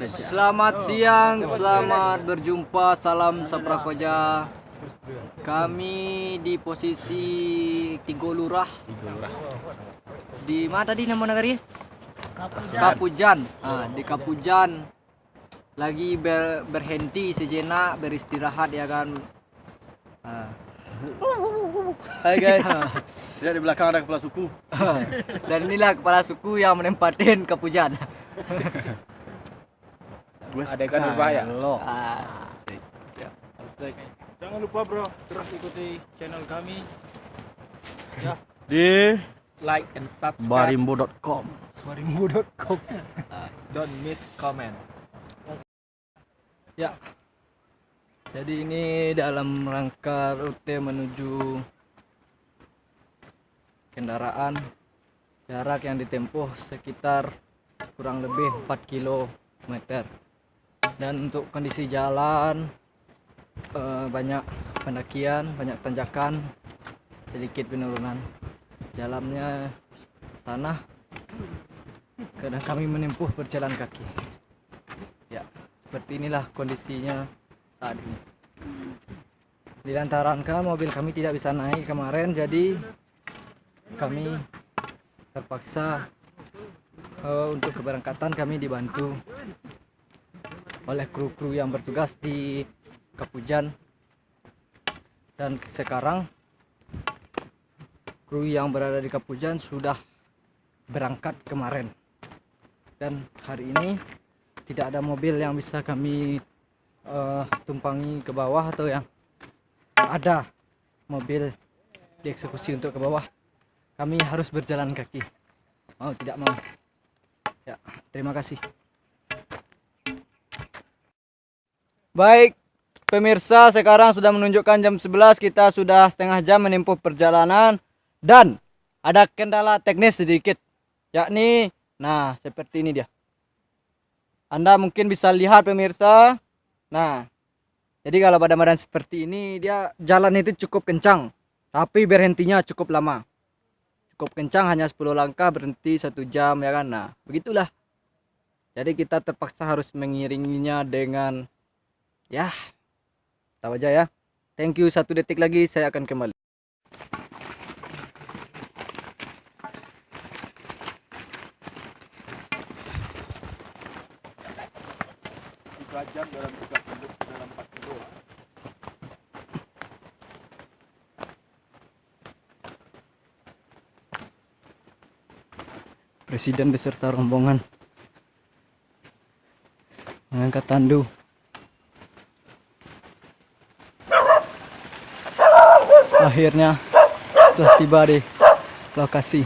Selamat siang, selamat berjumpa, salam Saprakoja. Kami di posisi Tigo Lurah. Di mana tadi nama negari? Kapujan. Di Kapujan lagi berhenti sejenak, beristirahat ya kan. Hai guys. Lihat di belakang ada kepala suku. Dan inilah kepala suku yang menempatin Kapujan. Ada ikan berbahaya. Jangan lupa bro, terus ikuti channel kami ya, Di like and subscribe barimbo.com. barimbo.com. Don't miss comment. Ya. Jadi ini dalam rangka rute menuju kendaraan, jarak yang ditempuh sekitar kurang lebih 4 km. Dan untuk kondisi jalan banyak pendakian, banyak tanjakan, sedikit penurunan. Jalannya tanah, kadang kami menempuh berjalan kaki. Ya, seperti inilah kondisinya saat ini. Dilantaran mobil kami tidak bisa naik kemarin, jadi kami terpaksa untuk keberangkatan kami dibantu oleh kru-kru yang bertugas di Kapujan. Dan sekarang kru yang berada di Kapujan sudah berangkat kemarin, dan hari ini tidak ada mobil yang bisa kami tumpangi ke bawah, atau yang ada mobil dieksekusi untuk ke bawah. Kami harus berjalan kaki, mau tidak mau. Ya, terima kasih. Baik pemirsa, sekarang sudah menunjukkan jam 11, kita sudah setengah jam menempuh perjalanan dan ada kendala teknis sedikit, yakni seperti ini dia. Anda mungkin bisa lihat pemirsa. Jadi kalau pada medan seperti ini, dia jalan itu cukup kencang, tapi berhentinya cukup lama. Cukup kencang, hanya 10 langkah berhenti 1 jam ya kan. Begitulah. Jadi kita terpaksa harus mengiringinya dengan tahu aja ya. Thank you, 1 detik lagi saya akan kembali. Jam dalam 30 dalam 4 kilo. Presiden beserta rombongan mengangkat tandu. Akhirnya telah tiba di lokasi.